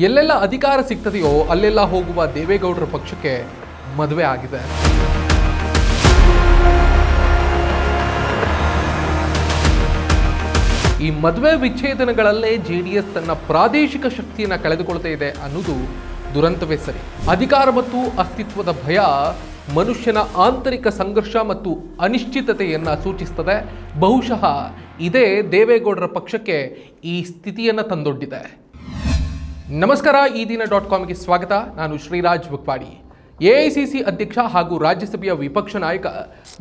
ಎಲ್ಲೆಲ್ಲ ಅಧಿಕಾರ ಸಿಗ್ತದೆಯೋ ಅಲ್ಲೆಲ್ಲ ಹೋಗುವ ದೇವೇಗೌಡರ ಪಕ್ಷಕ್ಕೆ ಮದುವೆ ಆಗಿದೆ. ಈ ಮದುವೆ ವಿಚ್ಛೇದನಗಳಲ್ಲೇ ಜೆಡಿಎಸ್ ತನ್ನ ಪ್ರಾದೇಶಿಕ ಶಕ್ತಿಯನ್ನು ಕಳೆದುಕೊಳ್ತಾ ಇದೆ ಅನ್ನೋದು ದುರಂತವೇ ಸರಿ. ಅಧಿಕಾರ ಮತ್ತು ಅಸ್ತಿತ್ವದ ಭಯ ಮನುಷ್ಯನ ಆಂತರಿಕ ಸಂಘರ್ಷ ಮತ್ತು ಅನಿಶ್ಚಿತತೆಯನ್ನು ಸೂಚಿಸುತ್ತದೆ. ಬಹುಶಃ ಇದೇ ದೇವೇಗೌಡರ ಪಕ್ಷಕ್ಕೆ ಈ ಸ್ಥಿತಿಯನ್ನು ತಂದೊಡ್ಡಿದೆ. ನಮಸ್ಕಾರ, ಈ ದಿನ .comಗೆ ಸ್ವಾಗತ. ನಾನು ಶ್ರೀರಾಜ್ ಬಕ್ವಾಡಿ. ಎಐಸಿಸಿ ಅಧ್ಯಕ್ಷ ಹಾಗೂ ರಾಜ್ಯಸಭೆಯ ವಿಪಕ್ಷ ನಾಯಕ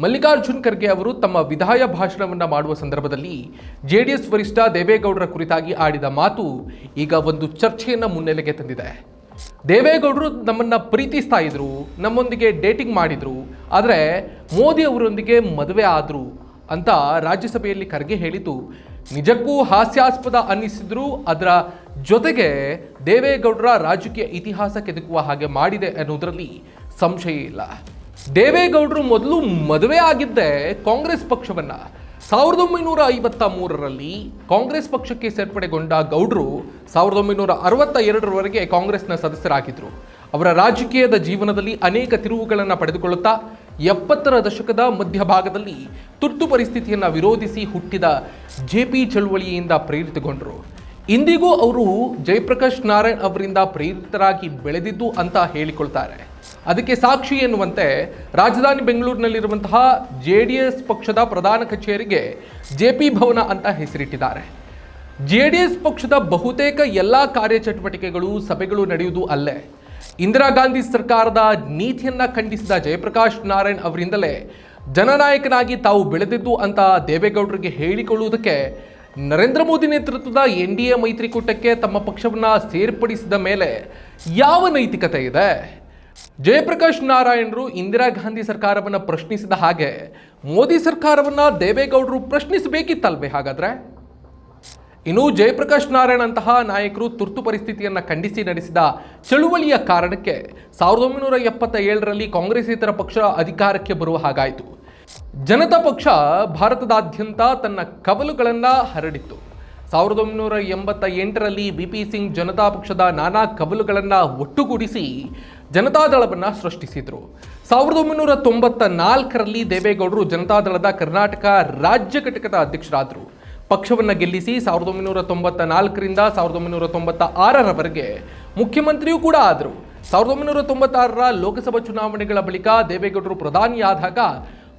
ಮಲ್ಲಿಕಾರ್ಜುನ್ ಖರ್ಗೆ ಅವರು ತಮ್ಮ ವಿದಾಯ ಭಾಷಣವನ್ನು ಮಾಡುವ ಸಂದರ್ಭದಲ್ಲಿ ಜೆಡಿಎಸ್ ವರಿಷ್ಠ ದೇವೇಗೌಡರ ಕುರಿತಾಗಿ ಆಡಿದ ಮಾತು ಈಗ ಒಂದು ಚರ್ಚೆಯನ್ನು ಮುನ್ನೆಲೆಗೆ ತಂದಿದೆ. ದೇವೇಗೌಡರು ನಮ್ಮನ್ನ ಪ್ರೀತಿಸ್ತಾ ಇದ್ರು, ನಮ್ಮೊಂದಿಗೆ ಡೇಟಿಂಗ್ ಮಾಡಿದ್ರು, ಆದರೆ ಮೋದಿ ಅವರೊಂದಿಗೆ ಮದುವೆ ಆದ್ರು ಅಂತ ರಾಜ್ಯಸಭೆಯಲ್ಲಿ ಖರ್ಗೆ ಹೇಳಿದ್ದು ನಿಜಕ್ಕೂ ಹಾಸ್ಯಾಸ್ಪದ ಅನ್ನಿಸಿದ್ರು. ಅದರ ಜೊತೆಗೆ ದೇವೇಗೌಡರ ರಾಜಕೀಯ ಇತಿಹಾಸ ಕೆದಕುವ ಹಾಗೆ ಮಾಡಿದೆ ಅನ್ನೋದರಲ್ಲಿ ಸಂಶಯ ಇಲ್ಲ. ದೇವೇಗೌಡರು ಮೊದಲು ಮದುವೆ ಆಗಿದ್ದೇ ಕಾಂಗ್ರೆಸ್ ಪಕ್ಷವನ್ನ. 1953ರಲ್ಲಿ ಕಾಂಗ್ರೆಸ್ ಪಕ್ಷಕ್ಕೆ ಸೇರ್ಪಡೆಗೊಂಡ ಗೌಡರು 1962ರವರೆಗೆ ಕಾಂಗ್ರೆಸ್ನ ಸದಸ್ಯರಾಗಿದ್ದರು. ಅವರ ರಾಜಕೀಯದ ಜೀವನದಲ್ಲಿ ಅನೇಕ ತಿರುವುಗಳನ್ನು ಪಡೆದುಕೊಳ್ಳುತ್ತಾ 70ರ ದಶಕದ ಮಧ್ಯಭಾಗದಲ್ಲಿ ತುರ್ತು ಪರಿಸ್ಥಿತಿಯನ್ನು ವಿರೋಧಿಸಿ ಹುಟ್ಟಿದ ಜೆಪಿ ಚಳುವಳಿಯಿಂದ ಪ್ರೇರಿತಗೊಂಡರು. ಇಂದಿಗೂ ಅವರು ಜಯಪ್ರಕಾಶ್ ನಾರಾಯಣ್ ಅವರಿಂದ ಪ್ರೇರಿತರಾಗಿ ಬೆಳೆದಿದ್ದು ಅಂತ ಹೇಳಿಕೊಳ್ತಾರೆ. ಅದಕ್ಕೆ ಸಾಕ್ಷಿ ಎನ್ನುವಂತೆ ರಾಜಧಾನಿ ಬೆಂಗಳೂರಿನಲ್ಲಿರುವಂತಹ ಜೆಡಿಎಸ್ ಪಕ್ಷದ ಪ್ರಧಾನ ಕಚೇರಿಗೆ ಜೆಪಿ ಭವನ ಅಂತ ಹೆಸರಿಟ್ಟಿದ್ದಾರೆ. ಜೆಡಿಎಸ್ ಪಕ್ಷದ ಬಹುತೇಕ ಎಲ್ಲ ಕಾರ್ಯಚಟುವಟಿಕೆಗಳು, ಸಭೆಗಳು ನಡೆಯುವುದು ಅಲ್ಲೇ. ಇಂದಿರಾ ಗಾಂಧಿ ಸರ್ಕಾರದ ನೀತಿಯನ್ನ ಖಂಡಿಸಿದ ಜಯಪ್ರಕಾಶ್ ನಾರಾಯಣ್ ಅವರಿಂದಲೇ ಜನನಾಯಕನಾಗಿ ತಾವು ಬೆಳೆದಿದ್ದು ಅಂತ ದೇವೇಗೌಡರಿಗೆ ಹೇಳಿಕೊಳ್ಳುವುದಕ್ಕೆ ನರೇಂದ್ರ ಮೋದಿ ನೇತೃತ್ವದ NDA ಮೈತ್ರಿಕೂಟಕ್ಕೆ ತಮ್ಮ ಪಕ್ಷವನ್ನು ಸೇರ್ಪಡಿಸಿದ ಮೇಲೆ ಯಾವ ನೈತಿಕತೆ ಇದೆ? ಜಯಪ್ರಕಾಶ್ ನಾರಾಯಣರು ಇಂದಿರಾ ಗಾಂಧಿ ಸರ್ಕಾರವನ್ನು ಪ್ರಶ್ನಿಸಿದ ಹಾಗೆ ಮೋದಿ ಸರ್ಕಾರವನ್ನು ದೇವೇಗೌಡರು ಪ್ರಶ್ನಿಸಬೇಕಿತ್ತಲ್ವೇ ಹಾಗಾದ್ರೆ? ಇನ್ನು ಜಯಪ್ರಕಾಶ್ ನಾರಾಯಣ್ ಅಂತಹ ನಾಯಕರು ತುರ್ತು ಪರಿಸ್ಥಿತಿಯನ್ನು ಖಂಡಿಸಿ ನಡೆಸಿದ ಚಳುವಳಿಯ ಕಾರಣಕ್ಕೆ 1977ರಲ್ಲಿ ಕಾಂಗ್ರೆಸ್ಸೇತರ ಪಕ್ಷ ಅಧಿಕಾರಕ್ಕೆ ಬರುವ ಹಾಗಾಯಿತು. ಜನತಾ ಪಕ್ಷ ಭಾರತದಾದ್ಯಂತ ತನ್ನ ಕವಲುಗಳನ್ನು ಹರಡಿತ್ತು. 1988ರಲ್ಲಿ VP ಸಿಂಗ್ ಜನತಾ ಪಕ್ಷದ ನಾನಾ ಕವಲುಗಳನ್ನು ಒಟ್ಟುಗೂಡಿಸಿ ಜನತಾದಳವನ್ನು ಸೃಷ್ಟಿಸಿದರು. 1994ರಲ್ಲಿ ದೇವೇಗೌಡರು ಜನತಾದಳದ ಕರ್ನಾಟಕ ರಾಜ್ಯ ಘಟಕದ ಅಧ್ಯಕ್ಷರಾದರು. ಪಕ್ಷವನ್ನು ಗೆಲ್ಲಿಸಿ 1994ರಿಂದ 1996ರವರೆಗೆ ಮುಖ್ಯಮಂತ್ರಿಯೂ ಕೂಡ ಆದರು. 1996ರ ಲೋಕಸಭಾ ಚುನಾವಣೆಗಳ ಬಳಿಕ ದೇವೇಗೌಡರು ಪ್ರಧಾನಿಯಾದಾಗ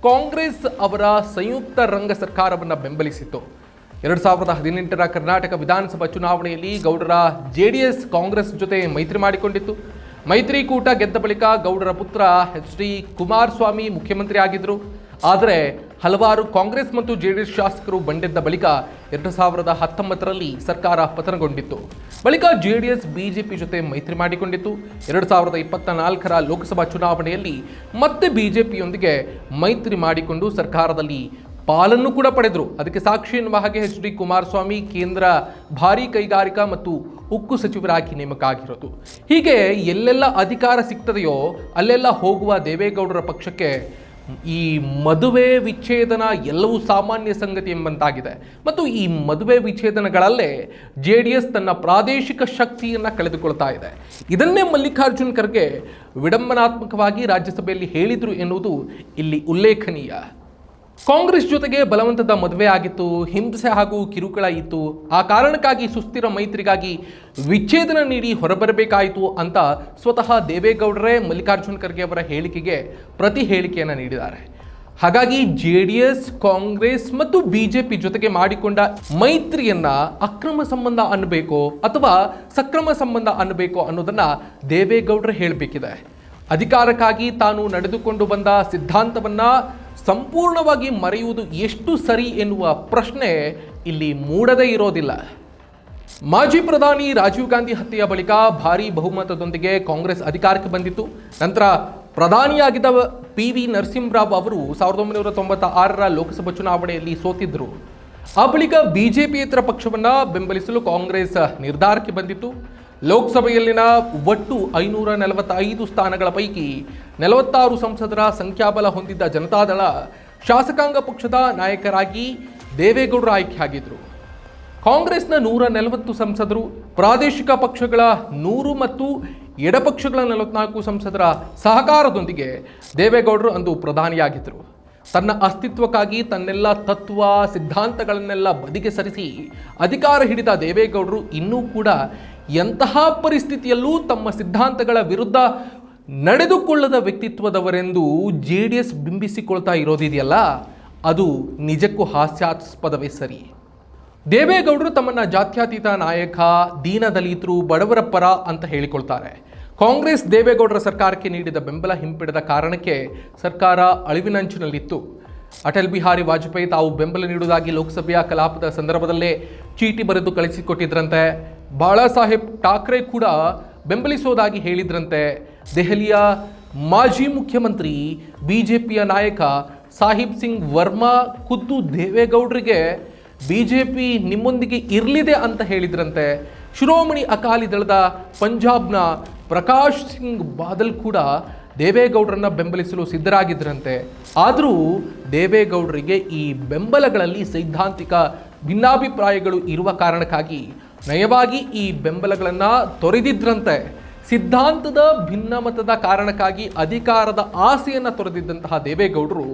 ಕಾಂಗ್ರೆಸ್ ಅವರ ಸಂಯುಕ್ತ ರಂಗ ಸರ್ಕಾರವನ್ನು ಬೆಂಬಲಿಸಿತ್ತು. 2018ರ ಕರ್ನಾಟಕ ವಿಧಾನಸಭಾ ಚುನಾವಣೆಯಲ್ಲಿ ಗೌಡರ JDS ಕಾಂಗ್ರೆಸ್ ಜೊತೆ ಮೈತ್ರಿ ಮಾಡಿಕೊಂಡಿತ್ತು. ಮೈತ್ರಿಕೂಟ ಗೆದ್ದ ಬಳಿಕ ಗೌಡರ ಪುತ್ರ HD ಕುಮಾರಸ್ವಾಮಿ ಮುಖ್ಯಮಂತ್ರಿ ಆಗಿದ್ದರು. ಆದರೆ ಹಲವಾರು ಕಾಂಗ್ರೆಸ್ ಮತ್ತು JDS ಶಾಸಕರು ಬಂಡೆದ್ದ ಬಳಿಕ 2019ರಲ್ಲಿ ಸರ್ಕಾರ ಪತನಗೊಂಡಿತ್ತು. ಬಳಿಕ JDS BJP ಜೊತೆ ಮೈತ್ರಿ ಮಾಡಿಕೊಂಡಿತ್ತು. 2024ರ ಲೋಕಸಭಾ ಚುನಾವಣೆಯಲ್ಲಿ ಮತ್ತೆ BJPಯೊಂದಿಗೆ ಮೈತ್ರಿ ಮಾಡಿಕೊಂಡು ಸರ್ಕಾರದಲ್ಲಿ ಪಾಲನ್ನು ಕೂಡ ಪಡೆದರು. ಅದಕ್ಕೆ ಸಾಕ್ಷಿ ಎನ್ನುವ ಹಾಗೆ HD ಕುಮಾರಸ್ವಾಮಿ ಕೇಂದ್ರ ಭಾರೀ ಕೈಗಾರಿಕಾ ಮತ್ತು ಉಕ್ಕು ಸಚಿವರಾಗಿ ನೇಮಕ ಆಗಿರೋದು. ಹೀಗೆ ಎಲ್ಲೆಲ್ಲ ಅಧಿಕಾರ ಸಿಗ್ತದೆಯೋ ಅಲ್ಲೆಲ್ಲ ಹೋಗುವ ದೇವೇಗೌಡರ ಪಕ್ಷಕ್ಕೆ ಈ ಮದುವೆ ವಿಚ್ಛೇದನ ಎಲ್ಲವೂ ಸಾಮಾನ್ಯ ಸಂಗತಿ ಎಂಬಂತಾಗಿದೆ. ಮತ್ತು ಈ ಮದುವೆ ವಿಚ್ಛೇದನಗಳಲ್ಲೇ JDS ತನ್ನ ಪ್ರಾದೇಶಿಕ ಶಕ್ತಿಯನ್ನು ಕಳೆದುಕೊಳ್ತಾ ಇದೆ. ಇದನ್ನೇ ಮಲ್ಲಿಕಾರ್ಜುನ್ ಖರ್ಗೆ ವಿಡಂಬನಾತ್ಮಕವಾಗಿ ರಾಜ್ಯಸಭೆಯಲ್ಲಿ ಹೇಳಿದರು ಎನ್ನುವುದು ಇಲ್ಲಿ ಉಲ್ಲೇಖನೀಯ. ಕಾಂಗ್ರೆಸ್ ಜೊತೆಗೆ ಬಲವಂತದ ಮದುವೆ ಆಗಿತ್ತು, ಹಿಂಸೆ ಹಾಗೂ ಕಿರುಕುಳ ಇತ್ತು, ಆ ಕಾರಣಕ್ಕಾಗಿ ಸುಸ್ಥಿರ ಮೈತ್ರಿಗಾಗಿ ವಿಚ್ಛೇದನ ನೀಡಿ ಹೊರಬರಬೇಕಾಯಿತು ಅಂತ ಸ್ವತಃ ದೇವೇಗೌಡರೇ ಮಲ್ಲಿಕಾರ್ಜುನ್ ಖರ್ಗೆ ಅವರ ಹೇಳಿಕೆಗೆ ಪ್ರತಿ ಹೇಳಿಕೆಯನ್ನು ನೀಡಿದ್ದಾರೆ. ಹಾಗಾಗಿ JDS, ಕಾಂಗ್ರೆಸ್ ಮತ್ತು BJP ಜೊತೆಗೆ ಮಾಡಿಕೊಂಡ ಮೈತ್ರಿಯನ್ನ ಅಕ್ರಮ ಸಂಬಂಧ ಅನ್ನಬೇಕೋ ಅಥವಾ ಸಕ್ರಮ ಸಂಬಂಧ ಅನ್ನಬೇಕೋ ಅನ್ನೋದನ್ನ ದೇವೇಗೌಡರೇ ಹೇಳಬೇಕಿದೆ. ಅಧಿಕಾರಕ್ಕಾಗಿ ತಾನು ನಡೆದುಕೊಂಡು ಬಂದ ಸಿದ್ಧಾಂತವನ್ನ ಸಂಪೂರ್ಣವಾಗಿ ಮರೆಯುವುದು ಎಷ್ಟು ಸರಿ ಎನ್ನುವ ಪ್ರಶ್ನೆ ಇಲ್ಲಿ ಮೂಡದೇ ಇರೋದಿಲ್ಲ. ಮಾಜಿ ಪ್ರಧಾನಿ ರಾಜೀವ್ ಗಾಂಧಿ ಹತ್ಯೆಯ ಬಳಿಕ ಭಾರೀ ಬಹುಮತದೊಂದಿಗೆ ಕಾಂಗ್ರೆಸ್ ಅಧಿಕಾರಕ್ಕೆ ಬಂದಿತ್ತು. ನಂತರ ಪ್ರಧಾನಿಯಾಗಿದ್ದ PV ನರಸಿಂಹರಾವ್ ಅವರು 1996ರ ಲೋಕಸಭಾ ಚುನಾವಣೆಯಲ್ಲಿ ಸೋತಿದ್ದರು. ಆ ಬಳಿಕ BJPಯೇತರ ಪಕ್ಷವನ್ನು ಬೆಂಬಲಿಸಲು ಕಾಂಗ್ರೆಸ್ ನಿರ್ಧಾರಕ್ಕೆ ಬಂದಿತ್ತು. ಲೋಕಸಭೆಯಲ್ಲಿನ ಒಟ್ಟು 545 ಸ್ಥಾನಗಳ ಪೈಕಿ 46 ಸಂಸದರ ಸಂಖ್ಯಾಬಲ ಹೊಂದಿದ್ದ ಜನತಾದಳ ಶಾಸಕಾಂಗ ಪಕ್ಷದ ನಾಯಕರಾಗಿ ದೇವೇಗೌಡರು ಆಯ್ಕೆಯಾಗಿದ್ದರು. ಕಾಂಗ್ರೆಸ್ನ 140 ಸಂಸದರು, ಪ್ರಾದೇಶಿಕ ಪಕ್ಷಗಳ 100 ಮತ್ತು ಎಡಪಕ್ಷಗಳ 44 ಸಂಸದರ ಸಹಕಾರದೊಂದಿಗೆ ದೇವೇಗೌಡರು ಅಂದು ಪ್ರಧಾನಿಯಾಗಿದ್ದರು. ತನ್ನ ಅಸ್ತಿತ್ವಕ್ಕಾಗಿ ತನ್ನೆಲ್ಲ ತತ್ವ ಸಿದ್ಧಾಂತಗಳನ್ನೆಲ್ಲ ಬದಿಗೆ ಸರಿಸಿ ಅಧಿಕಾರ ಹಿಡಿದ ದೇವೇಗೌಡರು ಇನ್ನೂ ಕೂಡ ಎಂತಹ ಪರಿಸ್ಥಿತಿಯಲ್ಲೂ ತಮ್ಮ ಸಿದ್ಧಾಂತಗಳ ವಿರುದ್ಧ ನಡೆದುಕೊಳ್ಳದ ವ್ಯಕ್ತಿತ್ವದವರೆಂದು JDS ಬಿಂಬಿಸಿಕೊಳ್ತಾ ಇರೋದಿದೆಯಲ್ಲ, ಅದು ನಿಜಕ್ಕೂ ಹಾಸ್ಯಾಸ್ಪದವೇ ಸರಿ. ದೇವೇಗೌಡರು ತಮ್ಮನ್ನ ಜಾತ್ಯತೀತ ನಾಯಕ, ದೀನದಲಿತರು, ಬಡವರ ಪರ ಅಂತ ಹೇಳಿಕೊಳ್ತಾರೆ. ಕಾಂಗ್ರೆಸ್ ದೇವೇಗೌಡರ ಸರ್ಕಾರಕ್ಕೆ ನೀಡಿದ ಬೆಂಬಲ ಹಿಂಪಡೆದ ಕಾರಣಕ್ಕೆ ಸರ್ಕಾರ ಅಳಿವಿನಂಚಿನಲ್ಲಿತ್ತು. ಅಟಲ್ ಬಿಹಾರಿ ವಾಜಪೇಯಿ ತಾವು ಬೆಂಬಲ ನೀಡುವುದಾಗಿ ಲೋಕಸಭೆಯ ಕಲಾಪದ ಸಂದರ್ಭದಲ್ಲೇ ಚೀಟಿ ಬರೆದು ಕಳಿಸಿಕೊಟ್ಟಿದ್ರಂತೆ. ಬಾಳಾ ಸಾಹೇಬ್ ಠಾಕ್ರೆ ಕೂಡ ಬೆಂಬಲಿಸೋದಾಗಿ ಹೇಳಿದ್ರಂತೆ. ದೆಹಲಿಯ ಮಾಜಿ ಮುಖ್ಯಮಂತ್ರಿ ಬಿಜೆಪಿಯ ನಾಯಕ ಸಾಹಿಬ್ ಸಿಂಗ್ ವರ್ಮಾ ಖುದ್ದು ದೇವೇಗೌಡರಿಗೆ ಬಿಜೆಪಿ ನಿಮ್ಮೊಂದಿಗೆ ಇರಲಿದೆ ಅಂತ ಹೇಳಿದ್ರಂತೆ. ಶಿರೋಮಣಿ ಅಕಾಲಿ ದಳದ ಪಂಜಾಬ್ನ ಪ್ರಕಾಶ್ ಸಿಂಗ್ ಬಾದಲ್ ಕೂಡ ದೇವೇಗೌಡರನ್ನ ಬೆಂಬಲಿಸಲು ಸಿದ್ಧರಾಗಿದ್ದರಂತೆ. ಆದರೂ ದೇವೇಗೌಡರಿಗೆ ಈ ಬೆಂಬಲಗಳಲ್ಲಿ ಸೈದ್ಧಾಂತಿಕ ಭಿನ್ನಾಭಿಪ್ರಾಯಗಳು ಇರುವ ಕಾರಣಕ್ಕಾಗಿ ನಯವಾಗಿ ಈ ಬೆಂಬಲಗಳನ್ನು ತೊರೆದಿದ್ರಂತೆ. ಸಿದ್ಧಾಂತದ ಭಿನ್ನಮತದ ಕಾರಣಕ್ಕಾಗಿ ಅಧಿಕಾರದ ಆಸೆಯನ್ನು ತೊರೆದಿದ್ದಂತಹ ದೇವೇಗೌಡರು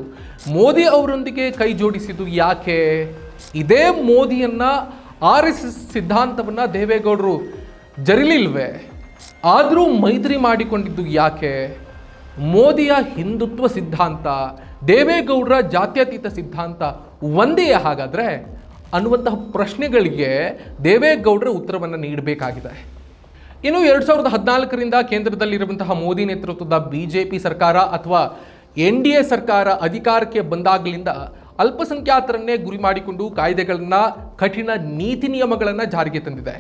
ಮೋದಿ ಅವರೊಂದಿಗೆ ಕೈ ಜೋಡಿಸಿದ್ದು ಯಾಕೆ? ಇದೇ ಮೋದಿಯನ್ನ RSS ಸಿದ್ಧಾಂತವನ್ನು ದೇವೇಗೌಡರು ಜರಿಲಿಲ್ವೇ? ಆದರೂ ಮೈತ್ರಿ ಮಾಡಿಕೊಂಡಿದ್ದು ಯಾಕೆ? ಮೋದಿಯ ಹಿಂದುತ್ವ ಸಿದ್ಧಾಂತ, ದೇವೇಗೌಡರ ಜಾತ್ಯತೀತ ಸಿದ್ಧಾಂತ ಒಂದೇ ಹಾಗಾದರೆ ಅನ್ನುವಂತಹ ಪ್ರಶ್ನೆಗಳಿಗೆ ದೇವೇಗೌಡರ ಉತ್ತರವನ್ನು ನೀಡಬೇಕಾಗಿದೆ. ಇನ್ನು 2014ರಿಂದ ಕೇಂದ್ರದಲ್ಲಿರುವಂತಹ ಮೋದಿ ನೇತೃತ್ವದ BJP ಸರ್ಕಾರ ಅಥವಾ NDA ಸರ್ಕಾರ ಅಧಿಕಾರಕ್ಕೆ ಬಂದಾಗಲಿಂದ ಅಲ್ಪಸಂಖ್ಯಾತರನ್ನೇ ಗುರಿ ಮಾಡಿಕೊಂಡು ಕಾಯ್ದೆಗಳನ್ನು, ಕಠಿಣ ನೀತಿ ನಿಯಮಗಳನ್ನು ಜಾರಿಗೆ ತಂದಿದೆ.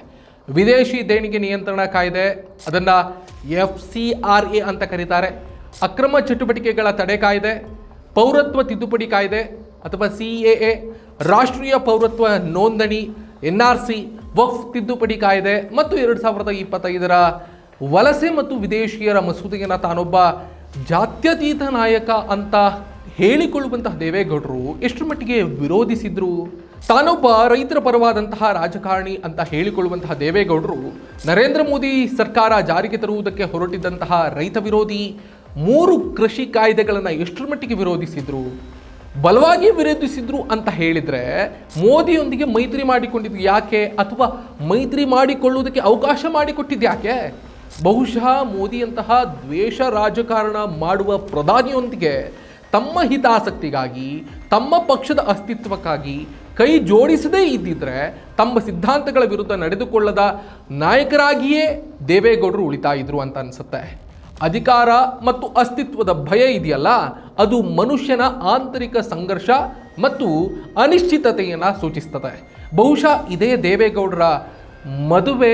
ವಿದೇಶಿ ದೇಣಿಗೆ ನಿಯಂತ್ರಣ ಕಾಯ್ದೆ, ಅದನ್ನು FCRA ಅಂತ ಕರೀತಾರೆ, ಅಕ್ರಮ ಚಟುವಟಿಕೆಗಳ ತಡೆ ಕಾಯ್ದೆ, ಪೌರತ್ವ ತಿದ್ದುಪಡಿ ಕಾಯ್ದೆ ಅಥವಾ CAA, ರಾಷ್ಟ್ರೀಯ ಪೌರತ್ವ ನೋಂದಣಿ NRC, ವಕ್ಫ್ ತಿದ್ದುಪಡಿ ಕಾಯ್ದೆ ಮತ್ತು 2025ರ ವಲಸೆ ಮತ್ತು ವಿದೇಶಿಯರ ಮಸೂದೆಯನ್ನು ತಾನೊಬ್ಬ ಜಾತ್ಯತೀತ ನಾಯಕ ಅಂತ ಹೇಳಿಕೊಳ್ಳುವಂತಹ ದೇವೇಗೌಡರು ಎಷ್ಟು ಮಟ್ಟಿಗೆ ವಿರೋಧಿಸಿದ್ರು? ತಾನೊಬ್ಬ ರೈತರ ಪರವಾದಂತಹ ರಾಜಕಾರಣಿ ಅಂತ ಹೇಳಿಕೊಳ್ಳುವಂತಹ ದೇವೇಗೌಡರು ನರೇಂದ್ರ ಮೋದಿ ಸರ್ಕಾರ ಜಾರಿಗೆ ತರುವುದಕ್ಕೆ ಹೊರಟಿದ್ದಂತಹ ರೈತ ವಿರೋಧಿ 3 ಕೃಷಿ ಕಾಯ್ದೆಗಳನ್ನು ಎಷ್ಟರ ಮಟ್ಟಿಗೆ ವಿರೋಧಿಸಿದ್ರು? ಬಲವಾಗಿ ವಿರೋಧಿಸಿದ್ರು ಅಂತ ಹೇಳಿದರೆ ಮೋದಿಯೊಂದಿಗೆ ಮೈತ್ರಿ ಮಾಡಿಕೊಂಡಿದ್ದು ಯಾಕೆ? ಅಥವಾ ಮೈತ್ರಿ ಮಾಡಿಕೊಳ್ಳುವುದಕ್ಕೆ ಅವಕಾಶ ಮಾಡಿಕೊಟ್ಟಿದ್ದು ಯಾಕೆ? ಬಹುಶಃ ಮೋದಿಯಂತಹ ದ್ವೇಷ ರಾಜಕಾರಣ ಮಾಡುವ ಪ್ರಧಾನಿಯೊಂದಿಗೆ ತಮ್ಮ ಹಿತಾಸಕ್ತಿಗಾಗಿ, ತಮ್ಮ ಪಕ್ಷದ ಅಸ್ತಿತ್ವಕ್ಕಾಗಿ ಕೈ ಜೋಡಿಸದೇ ಇದ್ದಿದ್ರೆ ತಮ್ಮ ಸಿದ್ಧಾಂತಗಳ ವಿರುದ್ಧ ನಡೆದುಕೊಳ್ಳದ ನಾಯಕರಾಗಿಯೇ ದೇವೇಗೌಡರು ಉಳಿತಾ ಇದ್ರು ಅಂತ ಅನಿಸುತ್ತೆ. ಅಧಿಕಾರ ಮತ್ತು ಅಸ್ತಿತ್ವದ ಭಯ ಇದೆಯಲ್ಲ, ಅದು ಮನುಷ್ಯನ ಆಂತರಿಕ ಸಂಘರ್ಷ ಮತ್ತು ಅನಿಶ್ಚಿತತೆಯನ್ನು ಸೂಚಿಸ್ತದೆ. ಬಹುಶಃ ಇದೇ ದೇವೇಗೌಡರ ಮದುವೆ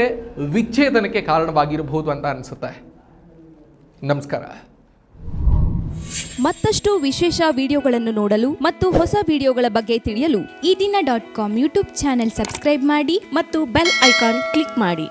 ವಿಚ್ಛೇದನಕ್ಕೆ ಕಾರಣವಾಗಿರಬಹುದು ಅಂತ ಅನಿಸುತ್ತೆ. ನಮಸ್ಕಾರ. ಮತ್ತಷ್ಟು ವಿಶೇಷ ವಿಡಿಯೋಗಳನ್ನು ನೋಡಲು ಮತ್ತು ಹೊಸ ವಿಡಿಯೋಗಳ ಬಗ್ಗೆ ತಿಳಿಯಲು ಈ ದಿನ .com ಯೂಟ್ಯೂಬ್ ಚಾನೆಲ್ ಸಬ್ಸ್ಕ್ರೈಬ್ ಮಾಡಿ ಮತ್ತು ಬೆಲ್ ಐಕಾನ್ ಕ್ಲಿಕ್ ಮಾಡಿ.